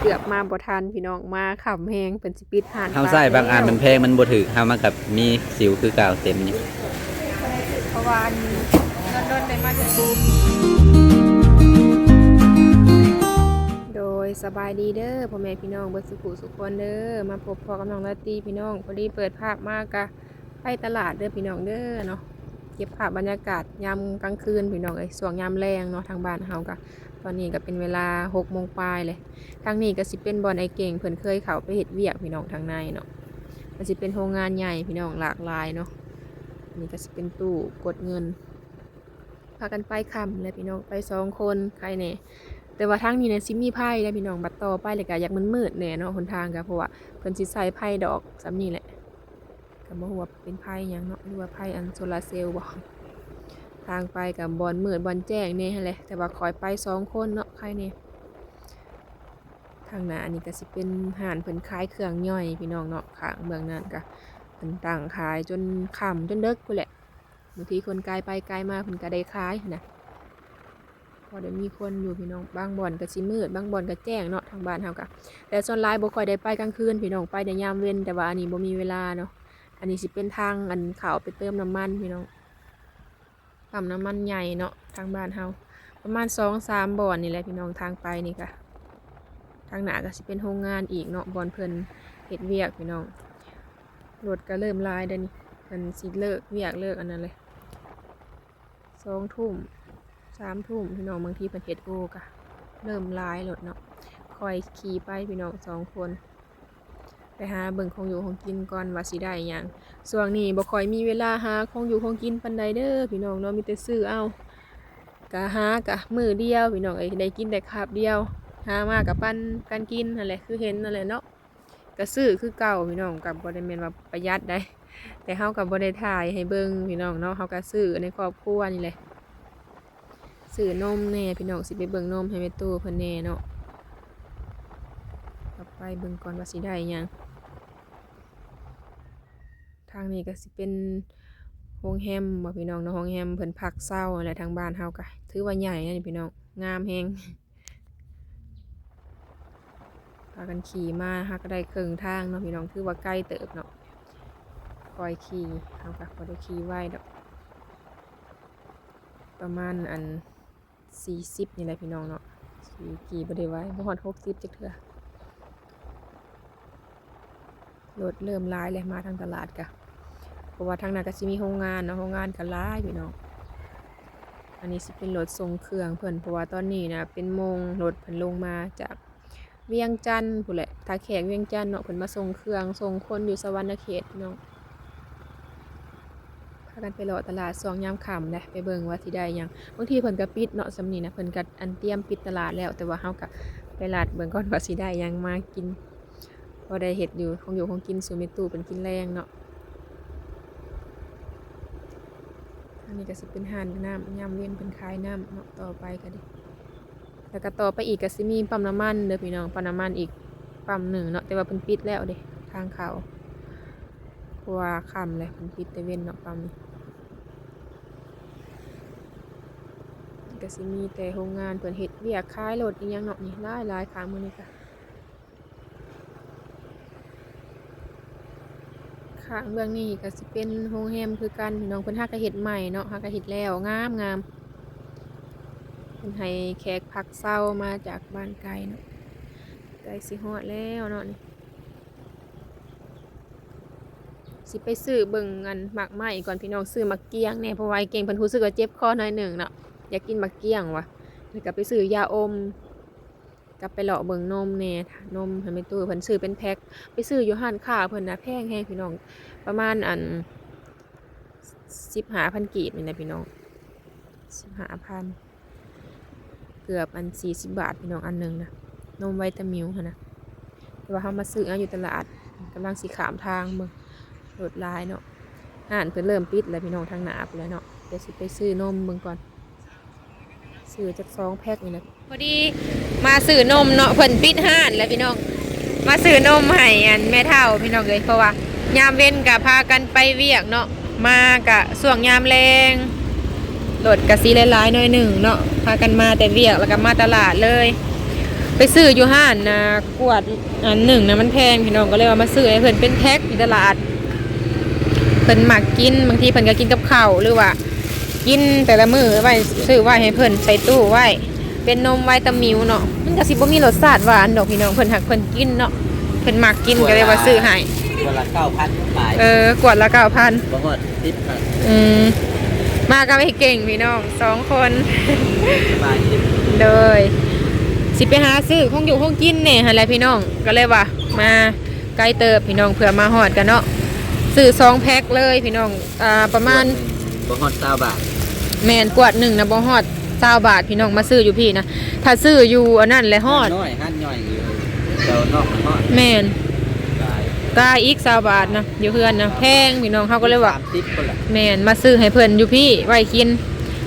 กือบมาบ่ทันพี่น้องมาขำแหงเป็นสิปิดหาน เฮาใส่บางอันมันแพงมันบ่ถึกเฮามากับมีสิวคือเก่าเต็มอยู่ เพราะว่าอันโดนได้มาถึงโดยสบายดีเด้อพ่อแม่พี่น้องเบิดสุขุสุขคนเด้อมาพบพ่อกับน้องลาตรีพี่น้องพอดีเปิดภาพมากะไปตลาดเด้อพี่น้องเด้อเนาะเก็บภาพบรรยากาศยามกลางคืนพี่น้องเอ้ยช่วงยามแรงเนาะทางบ้านเฮากะตอนนี้ก็เป็นเวลา6 โมงปลายเลยทางนี้ก็สิเป็นบอนไอเก่งเพิ่นเคยเข้าไปเฮ็ดเวียกพี่น้องทางในเนาะมันสิเป็นโรงงานใหญ่พี่น้องหลากหลายเนาะนี่ก็สิเป็นตู้กดเงินพากันไปค่ำเลยพี่น้องไป2 คนใครแน่แต่ว่าทางนี้เนี่ยสิมีไผ่ได้พี่น้องบัดต่อไปเลยก็อยากมันมืดแน่เนาะหนทางก็เพราะว่าเพิ่นสิใส่ไผ่ดอกซำนี้แหละก็บ่ฮู้ว่าเป็นไผ่หยังเนาะหรือว่าไผ่อันโซลาร์เซลล์บ่ทางไปกับบอนมืดบอนแจ้งแน่หั่นแหละแต่ว่าคอยไป2 คนเนาะใครแน่ทางหน้าอันนี้ก็สิเป็นห้านเพิ่นขายเครื่องย่อยพี่น้องเนาะข้างเมืองนั้นก็เพิ่นตั้งขายจนค่ำจนดึกพู้นแหละบางทีคนไกลไปไกลมาเพิ่นก็ได้ขายนะพอได้มีคนอยู่พี่น้องบางบ่อนก็สิมืดบางบ่อนก็แจ้งเนาะทางบ้านเฮาก็แต่ส่วนหลายบ่ค่อยได้ไปกลางคืนพี่น้องไปในยามเว้นแต่ว่าอันนี้บ่มีเวลาเนาะอันนี้สิเป็นทางอันเข้าไปเติมน้ำมันพี่น้องปั๊มน้ำมันใหญ่เนาะทางบ้านเฮาประมาณ2-3 บ่อนนี่แหละพี่น้องทางไปนี่ก็ทางหน้าก็สิเป็นโรงงานอีกเนาะบ่อนเพิ่นเฮ็ดเวียกพี่น้องรถก็เริ่มลายเด้อนี่เพิ่นสิเลิกเวียกเลิกอันนั้นเลย2 ทุ่ม3 ทุ่มพี่น้องบางทีเพิ่นเฮ็ดโอก็เริ่มลายรถเนาะคอยขี่ไปพี่น้อง2 คนไปหาเบิ่งของอยู่ของกินก่อนว่าสิได้หยังช่วงนี้บ่ค่อยมีเวลาหาของอยู่ของกินปานใดเด้อพี่น้องเนาะมีแต่ซื้อเอาก็หากะมื้อเดียวพี่น้องเอ้ยได้กินได้คาบเดียวหามาก็ปันกันกินนั่นแหละคือเห็นนั่นแหละเนาะก็ซื้อคือเก่าพี่น้องก็บ่ได้แม่นว่าประหยัดได้แต่เฮาก็บ่ได้ถ่ายให้เบิ่งพี่น้องเนาะเฮาก็ซื้อในครอบครัวนี่แหละซื้อนมแน่พี่น้องสิไปเบิ่งนมให้แม่ตู้เพิ่นแน่เนาะกลับไปเบิ่งก่อนว่าสิได้หยังทางนี้ก็สิเป็นโรงแรมบ่พี่น้องเนาะโรงแรมเพิ่นพักเช้าอะไรทางบ้านเฮาก็ถือว่าใหญ่นะนี่พี่น้องงามแฮงพากันขี่มาหาก็ได้ครึ่งทางเนาะพี่น้องถือว่าใกล้เติบเนาะคอยขี่เฮาก็บ่ได้ขี่ไวดอกประมาณอัน40นี่แหละพี่น้องเนาะขี่บ่ได้ไวบ่ฮอด60จักเทื่อรถเริ่มหลายแล้วมาทางตลาดกะเพราะว่าทางนั้นก็สิมีโรงงานเนาะโรงงานก็หลายพี่น้องอันนี้สิเป็นรถส่งเครื่องเพิ่นเพราะว่าตอนนี้นะเป็นโมงรถเพิ่นลงมาจากเวียงจันทน์พู้นแหละท่าแขกเวียงจันทน์เนาะเพิ่นมาส่งเครื่องส่งคนอยู่สวรรณเขตพี่น้องพากันไปเลาะตลาดช่วงยามค่ำนะไปเบิ่งว่าสิได้หยังบางทีเพิ่นก็ปิดเนาะสำนี้นะเพิ่นก็อันเตรียมปิดตลาดแล้วแต่ว่าเฮาก็ไปลาดเบิ่งก่อนว่าสิได้หยังมากินพอได้เฮ็ดอยู่ของกินสู่แม่ตู้เป็นกินแรงเนาะอันนี้ก็สิเป็นห้านน้ำยามเว้นเป็นขายน้ำเนาะต่อไปก็ดิแล้วก็ต่อไปอีกก็สิมีปั๊มน้ำมันเด้อพี่น้องปั๊มน้ำมันอีกปั๊มหนึ่งเนาะแต่ว่าเพิ่นปิดแล้วเด้ทางเขาเพราะว่าค่ำแล้วเพิ่นปิดแต่เว้นเนาะปั๊มนี้ก็สิมีแต่โรงงานเพิ่นเฮ็ดเวียกขายรถอีหยังเนาะนี่หลายข้างมื้อนี้ก็ข้างเบื้องนี้ก็สิเป็นโรงแรมคือกันพี่น้องเพิ่นหาก็เฮ็ดใหม่เนาะหาก็เฮ็ดแล้วงามเพิ่นให้แขกพักเช้ามาจากบ้านไกลเนาะใกล้สิฮอดแล้วเนาะนี่สิไปซื้อเบิ่งอันหมากไม้ก่อนพี่น้องซื้อหมากเกี้ยงแน่เพราะว่าไอ้เก่งเพิ่นรู้สึกว่าเจ็บคอหน่อยหนึ่งเนาะอยากกินหมากเกี้ยงว่ะแล้วก็ไปซื้อยาอมกลับไปเลาะเบิ่งนมแน่นมให้แม่ตู้เพิ่นซื้อเป็นแพ็คไปซื้ออยู่ร้านค้าเพิ่นน่ะแพงแฮงพี่น้องประมาณอัน15,000 กีบนี่นะพี่น้อง 15,000 เกือบอัน40 บาทพี่น้องอันหนึ่งนะนมไวตามิลค่ะนะแต่ว่าเขามาซื้ออยู่ตลาดกำลังสีขามทางมึงรถลายเนาะอ่านเพิ่นเริ่มปิดแล้วพี่น้องทางหนาไปแล้วเนาะเดี๋ยวสิไปซื้อนมมึงก่อนซื้อจาก2 แพ็คนี่นะพอดีมาซื้อนมเนาะเพิ่นปิดห้านแล้วพี่น้องมาซื้อนมให้อันแม่เฒ่าพี่น้องเลยเพราะว่ายามเว้นกะพากันไปเวียกเนาะมากะช่วงยามแรงรถกะสีหลายๆหน่อยหนึ่งเนาะพากันมาแต่เวียกแล้วก็มาตลาดเลย ไปซื้ออยู่ห้านนะกวดอันหนึ่งนะมันแพงพี่น้องก็เลยว่ามาซื้อให้เพิ่นเป็นแพ็คอยู่ตลาดเพิ่นมักกินบางทีเพิ่นก็กินกับข้าวหรือว่ากินแต่ละมื้อไว้ซื้อไว้ให้เพิ่นใส่ตู้ไว้เป็นนมไวตามิวเนาะมันก็สิบ่มีรสชาติหวานดอกพี่น้องเพิ่นหักเพิ่นกินเนาะเพิ่นมักกินก็เลยว่าซื้อให้ วันละ9,000ปลาย กวดละ 9,000 บ่ฮอด10,000 มากับไอ้เก่งพี่น้อง2 คน สบายดี เลยสิไปหาซื้อของอยู่ของกินเนี่ยอะไรพี่น้องก็เลยว่ามาไกลเติบพี่น้องเผื่อมาหอดกันเนาะซื้อ2 แพ็คเลยพี่น้องประมาณ บ่ฮอด20 บาท แมนกวด1นะบ่ฮอด20 บาทพี่น้องมาซื้ออยู่พี่นะถ้าซื้ออยู่อันนั้นแหละฮอด น้อยหั่นย่อยอยู่เจ้านอกฮอด แมน หลาย กาอีก20 บาทนะอยู่เพื่อนนะแพงพี่น้องเขาก็เลยว่า 30คนละ แมนมาซื้อให้เพื่อนอยู่พี่ไว้กิน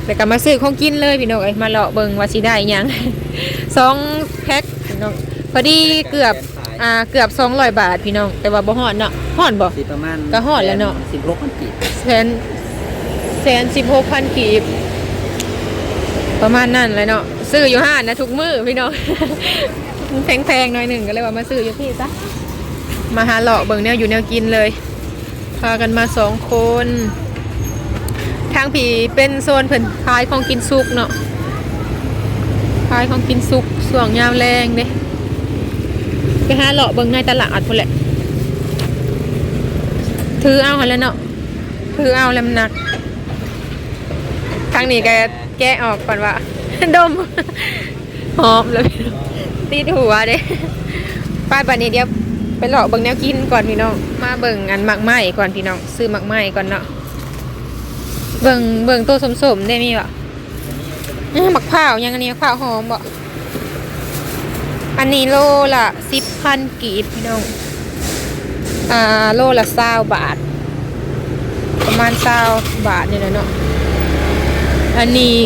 แต่ก็มาซื้อของกินเลยพี่น้องเอ้ยมาเลาะเบิ่งว่าสิได้หยัง 2 แพ็คพี่น้องพอดีเกือบ200 บาทพี่น้องแต่ว่าบ่ฮอดเนาะฮอดบ่ สิประมาณ ก็ฮอดแล้วเนาะ 16,000กีบ 116,000 กีบประมาณนั้นเลยเนาะซื้ออยู่ห้านนะทุกมื้อพี่น้อง แพงๆหน่อยหนึ่งก็เลยว่ามาซื้ออยู่พี่ซะมาหาเลาะเบิ่งแนวอยู่แนวกินเลยพากันมา2 คนทางผีเป็นโซนเพิ่นขายของกินสุกเนาะขายของกินสุกส่วงยามแรงเด้ไปหาเลาะเบิ่งในตลาดพุ่นแหละถือเอาหั่นแหล้วเนาะถือเอาแล้วมันหนักทางนี้แกะออกก่อนว่า ดม หอมเลยตีดหัวเด้ป้ายบัดนี้เดี๋ยวไปเลาะเบิ่งแนวกินก่อนพี่น้องมาเบิ่งอันหมักไหม้ก่อนพี่น้องซื้อหมักไหม้ก่อนเนาะเบิ่งตัวสมๆได้มีบ่หมักเผาวยังอันนี้มะพร้าวหอมบ่อันนี้โลละ10,000 กีบพี่น้องโลละ20 บาทประมาณ20 บาทนี่แหละเนาะอันนี้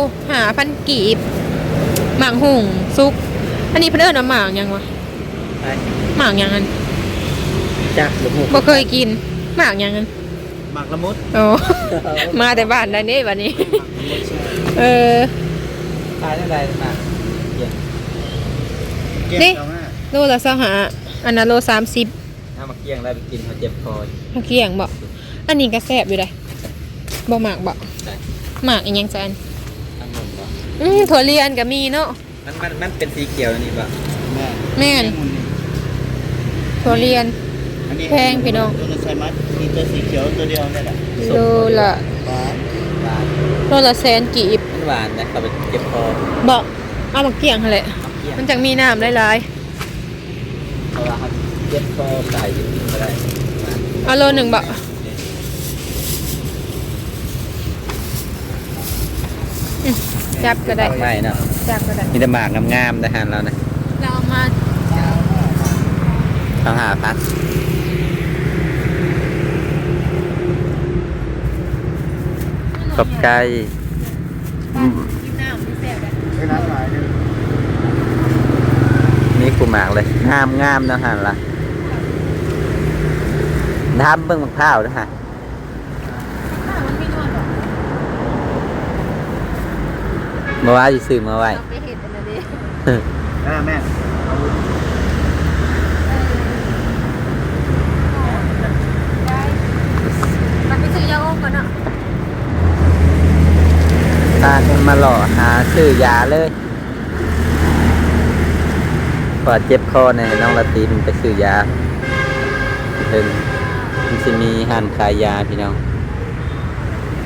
25,000 กีบหมากหุ่งซุกอันนี้เพิ่นเอิ้นว่าหมากหยังวะ ไป หมากหยังอัน จักลูกหมู บ่เคยกินหมากหยังอัน หมักละมุด โอ้ มาแต่บ้านได้นี่บัดนี้ ขายเท่าไหร่น่ะเกี่ยง นี่ เอามา โลละ25อันนั้นโล30 เอามาเกี่ยงแล้วไปกินเขาเจ็บคอ ถ้าเกี่ยงบ่อันนี้ก็แซ่บอยู่ได้บ่หมากบ่ ได้ หมากอีหยังจัน ทั้งหมดบ่ ถั่วเลียนก็มีเนาะ มันเป็นสีเขียวนี่ป่ะ แม่นถั่วเลียน แพงพี่น้อง ตัวจะใส่มัดมีตัวสีเขียวตัวเดียวนี่แหละ โลละ หวาน หวาน โลละ100,000 กีบ มันหวานนะเขาไปเจ็บคอ บ่เอามาเกี่ยงหั่นแหละ เอาเกี่ยง มันจังมีน้ำหลาย เพราะว่าเขาเจ็บคอใส่กินก็ได้ ๆเอาโลหนึ่งบ่จับก็ได้ ไม่เนาะ จับก็ได้ มีแต่หมากงามๆนะฮะเรานะ เราเอามา เขาหาพักขอบใจ กินน้ำมันแซ่บได้ ไม่ร้านหลายเลย นี่กูหมากเลยงามนะฮะล่ะน้ำเบิ่งมะพร้าวนะฮะ มันไม่นอนหรอก เมื่อวานซื้อมาไว้ เราไปเห็ดอันนั้นดิ แม่เอา ได้มันไปซื้อยาอมก่อนเนาะ ตากันมาหล่อหาซื้อยาเลยพอเจ็บคอเนี่ยน้องละตีมันไปซื้อยาถึงมันจะมีห้านขายยาพี่น้อง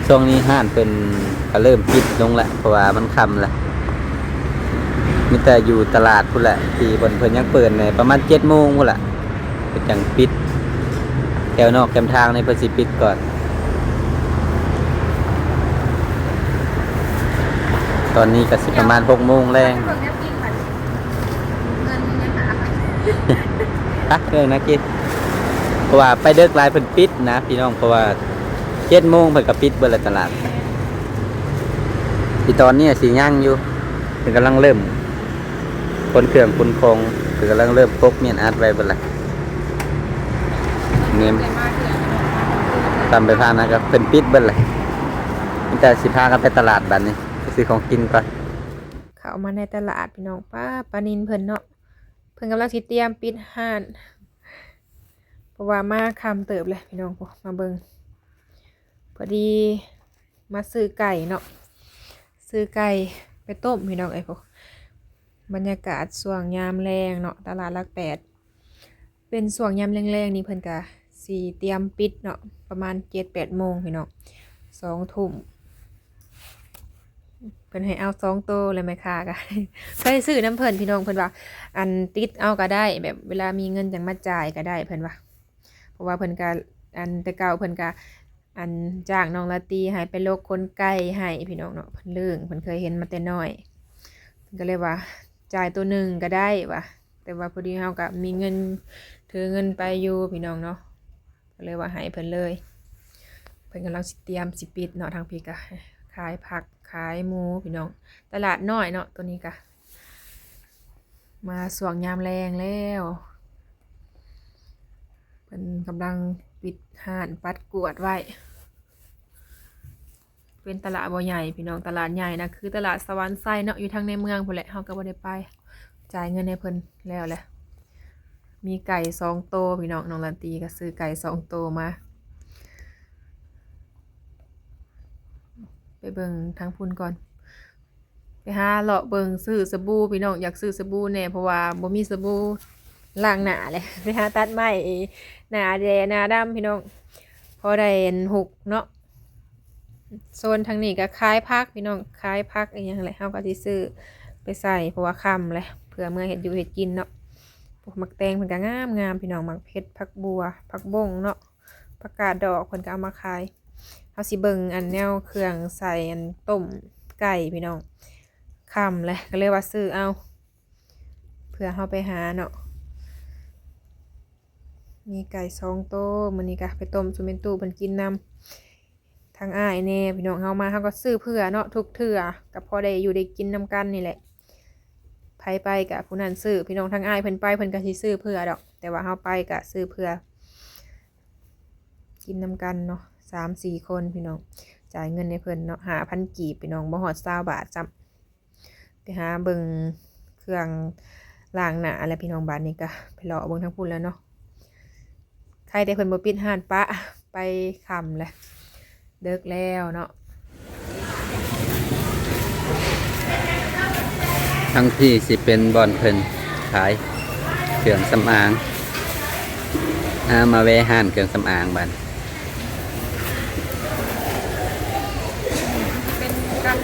ช่วงนี้ห้านเป็นก็เริ่มปิดลงละเพราะว่ามันค่ำละมีแต่อยู่ตลาดพุ่นแหละที่บนเพิ่นยังเปิดในประมาณ7 โมงพุ่นละเพิ่นจังปิดแถวนอกแคมทางในเพิ่นสิปิดก่อนตอนนี้ก็สิประมาณ6 โมงแรง เบิ่งแนวกินค่ะเงินยังหาไป ตักเรื่องนะกินเพราะว่าไปเดิกลายเพิ่นปิดนะพี่น้องเพราะว่า7 โมงเพิ่นก็ปิดเบิดแล้วตลาดที่ตอนนี้สิย่างอยู่เพิ่นกำลังเริ่มคนเครื่องคนคงเพิ่นกำลังเริ่มพกเมียนอัดไว้เบิดละเนมตามไปพานะก็เพิ่นปิดเบิดเลยมีแต่สิพากันไปตลาดบัดนี้ไปซื้อของกินก่อน เข้ามาในตลาดพี่น้องป้าปลานินเพิ่นเนาะเพิ่นกำลังสิเตรียมปิดห้านเพราะว่ามาคำเติบเลยพี่น้องมาเบิ่งพอดีมาซื้อไก่เนาะซื้อไก่ไปต้มพี่น้องพวกบรรยากาศช่วงยามแรงเนาะตลาดหลักแปดเป็นช่วงยามแรงๆนี่เพิ่นก็สิเตรียมปิดเนาะประมาณ7-8 โมงพี่น้อง2 ทุ่มเพิ่นให้เอา2 โตเลยไหมค่ะก็ ไปซื้อน้ำเพิ่นพี่น้องเพิ่นว่าอันติดเอาก็ได้แบบเวลามีเงินจังมาจ่ายก็ได้เพิ่นว่าเพราะว่าเพิ่นก็อันแต่เก่าเพิ่นก็อันจ้างน้องละตีให้ไปโลกคนไก่ให้พี่น้องเนาะเพิ่นเรื่องเพิ่นเคยเห็นมาแต่น้อยเพิ่นก็เลยว่าจ่ายตัวหนึ่งก็ได้ว่ะแต่ว่าพอดีเฮาก็มีเงินถือเงินไปอยู่พี่น้องเนาะก็เลยว่าให้เพิ่นเลยเพิ่นกำลังสิเตรียมสิปิดเนาะทางพี่ก็ขายผักขายหมูพี่น้องตลาดน้อยเนาะตัวนี้ก็มาสวงยามแรงแล้วเพิ่นกำลังปิดห้านปัดกวดไว้เป็นตลาดบ่ใหญ่พี่น้องตลาดใหญ่นะคือตลาดสวรรค์ไส้เนาะอยู่ทางในเมืองพุ่นแหละเฮาก็บ่ได้ไปจ่ายเงินให้เพิ่นแล้วแหละมีไก่2 โตพี่น้องน้องลันตีก็ซื้อไก่2 โตมาไปเบิ่งทางพุ่นก่อนไปหาเลาะเบิ่งซื้อสบู่พี่น้องอยากซื้อสบู่แน่เพราะว่าบ่มีสบู่ล้างหน้าเลยไปหาตัดไม้หน้าแดงหน้าดำพี่น้องพอได้หุกเนาะโซนทางนี้ก็ขายผักพี่น้องขายผักอีหยังแหละเฮาก็สิซื้อไปใส่เพราะว่าค่ำเลยเพื่อเมื่อเฮ็ดอยู่เฮ็ดกินเนาะพวกมักแตงเพิ่นก็งามพี่น้องมักเพชรผักบัวผักบงเนาะผักกาดดอกเพิ่นก็เอามาขายเฮาสิเบิ่งอันแนวเครื่องใส่อันต้มไก่พี่น้องค่ำเลยก็เลยว่าซื้อเอาเพื่อเฮาไปหาเนาะมีไก่2 โตมื้อนี้ก็ไปต้มซุเมนตู้เพิ่นกินนำทางอ้ายแน่พี่น้องเฮามาเฮาก็ซื้อเพื่อเนาะทุกเทื่อก็พอได้อยู่ได้กินนำกันนี่แหละไผไปก็ผู้นั้นซื้อพี่น้องทางอ้ายเพิ่นไปเพิ่นก็สิซื้อเพื่อดอกแต่ว่าเฮาไปก็ซื้อเพื่อกินนำกันเนาะ3-4 คนพี่น้องจ่ายเงินให้เพิ่นเนาะ5,000 กีบพี่น้องบ่ฮอด20 บาทจ้ำไปหาเบิ่งเครื่องล้างหน้าอะไรพี่น้องบ้านนี้ก็ไปเลาะเบิ่งทางพุ่นแล้วเนาะใครได้เพิ่นบ่ปิดห้านปะไปค่ำแหละเลิกแล้วเนาะ ทั้งที่สิเป็นบอนเพิ่นขายเครื่องสำอางมาแวะห้านเครื่องสำอางบัด เป็นกัน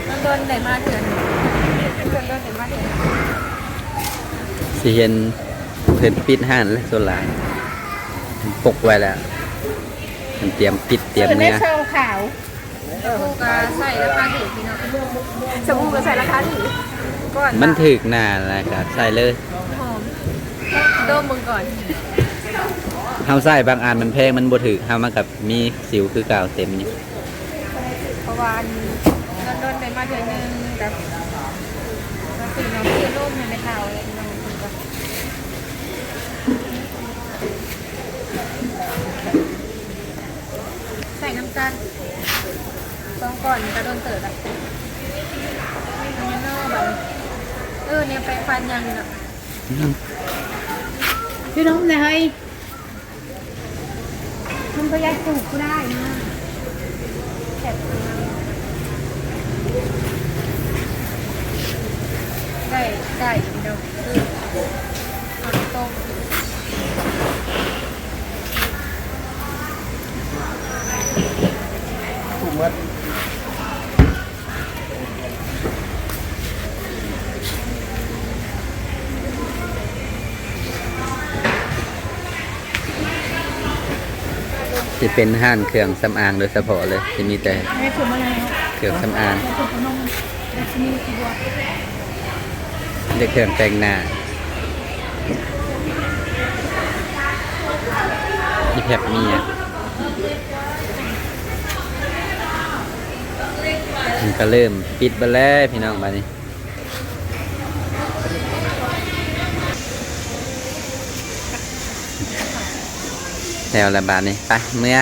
แต่โดนไหนมาเถื่อนโดนไหนมาเถื่อน สิเห็นเพิ่นปิดห้านและส่วนหลายปกไว้แล้วมันเตรียมปิดเตรียมเนื้อ สบู่ก็ใส่ราคาถูกพี่น้องสบู่ก็ใส่ราคาถูกก่อน มันถึกหน้าแล้วก็ใส่เลย หอมดมมึงก่อน เฮาใส่บางอันมันแพงมันบ่ถึกเฮามันกับมีสิวคือเก่าเต็มนี่ เพราะว่าโดนไหนมาเถื่อนนึงกับตื่นน้องเที่ยวร่มในเท้าเลยน้องคุณก็ใส่น้ำกันต้องก่อนกระโดนเติร์ดอ่ะเนี่ยนอกแบบเนี่ยไปฟันยังเนาะ พี่น้องเลยเฮ้ยมันก็ย้ายสูกก็ได้นะ แซ่บได้เดี๋ยวเอาต้ม ถูกมั้ย สิเป็นห้านเครื่องสำอางโดยเฉพาะเลยสิมีแต่ ไม่ถูกมาแล้ว เครื่องสำอาง ถูกขนมแต่ชนิดที่ว่า เรียกเครื่องแต่งหน้าอีแพบมีอ่ะมันก็เริ่มปิดไปแล้วพี่น้องบ้านนี้แล้วละบาทนี้ไปเมื่อ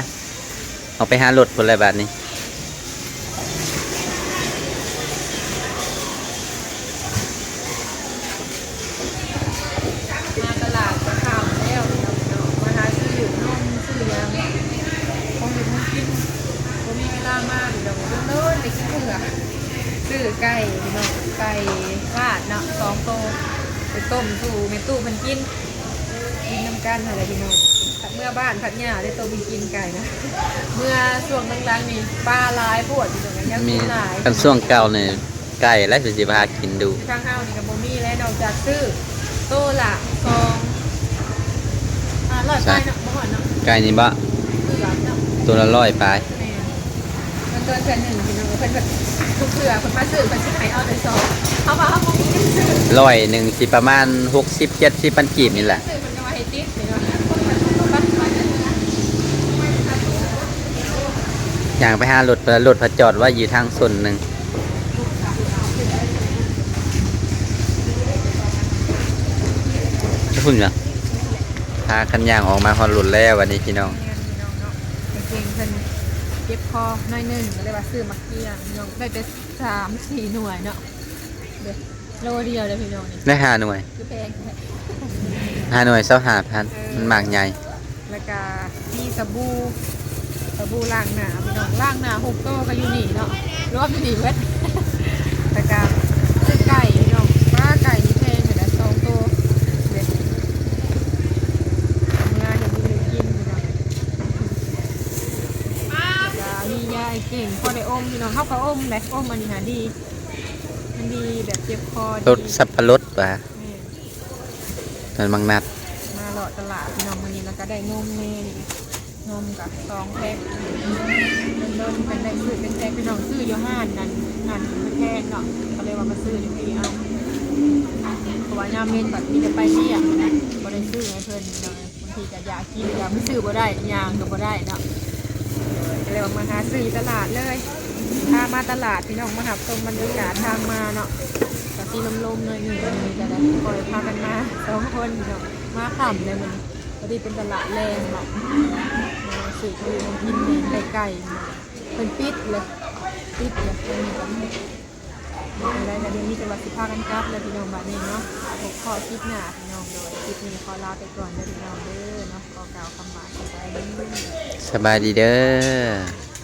เอาไปหารถคนละบาทนี้ ได้กินเถื่อซื้อไก่พี่น้องไก่ลาดเนาะ2 โตไปต้มสู่แม่ตู้เพิ่นกินน้ำกันอะไรพี่น้องเมื่อบ้านพัดหญ้าได้ต้มกินไก่นะเมื่อช่วงหลังๆนี่ปลาหลายปวดพี่น้องยัง มี กินหลาย กันช่วงเก่าเนี่ยไก่และสิพากินดู ทางเฮานี่ก็บ่มีแล้วนอกจากซื้อโตละ2 100 ไปเนาะบ่ฮอดเนาะ ไก่นี่บะ คือแบบเนาะ ตัวละ100ปลาย แม่มันเกินเทื่อหนึ่งพี่น้องเพิ่นแบบทุกเทื่อเพิ่นมาซื้อเพิ่นสิให้เอาแต่2เอาว่าเฮาบ่มีเงินซื้อ 100สิประมาณ60-70 พันกีบนี่แหละ ซื้อเพิ่นก็ว่าให้ติดพี่น้อง อย่างไปหารถพระจอดว่าอยู่ทางส่วนหนึ่งพุ่นเหรอพาคันยางออกมาฮอนหลุดแล้ววันนี้พี่น้อง เนาะเก่งเพิ่นเจ็บคอหน่อยหนึงก็เลยว่าซื้อมาเกี้ยงพี่น้องได้แต่3-4 หน่วยเนาะเด้อโลเดียวเลยพี่น้องนี่ ได้5 หน่วย คือแพงแท้ 5 หน่วย25,000มันมากใหญ่ แล้วก็มีสบู่ล้างหน้าพี่น้องล้างหน้า6 โตก็อยู่นี่เนาะรวมอยู่นี่เบิด แล้วก็ซื้อไก่พี่น้องปลาไก่นี่แพงอยู่นะ2 โตเด็ดทำงานจะมีเงินกินพี่น้องแล้วก็มียาไอเก่งพอได้อมพี่น้องเขาก็อมได้อมอันนี้หาดีมันดีแบบเจ็บคอ รถ ดี สับปะรดป่ะ นี่ นั่นบางนัด มาหลอดตลาดพี่น้องวันนี้แล้วก็ได้นมแม่นี่นมกับ2 แพ็คโดนเป็นได้ซื้อเป็นแพ็คพี่น้องซื้ออยู่ห้านนั่นมันแพงเนาะก็เลยว่ามาซื้ออยู่ที่เอาเพราะว่ายามเมนแบบมีแต่ไปเรียกนะบ่ได้ซื้อให้เพิ่นเนาะบางทีก็อยากกินก็ไม่ซื้อบ่ได้ยางก็บ่ได้เนาะก็เลยว่ามาหาซื้ออยู่ตลาดเลยพามาตลาดพี่น้องมาหับชมบรรยากาศทางมาเนาะก็สีลมๆหน่อยหนึงนี่ก็ได้ปล่อยพากันมา2 คนเนาะมาค่ำเลยมันพอดีเป็นตลาดแรงเนาะมาซื้อคือน้ำกินเนี่ยไก่ๆเนาะเป็นปิดเลยปิดเลยอะไรกันเดี๋ยวนี้จะมาสิพากันกลับเลยพี่น้องบ้านนี้เนาะผมขอคลิปหน้าพี่น้องโดยคลิปนี้ขอลาไปก่อนเด้อพี่น้องเด้อเนาะขอกล่าวคำว่าสบายดี สบายดีเด้อ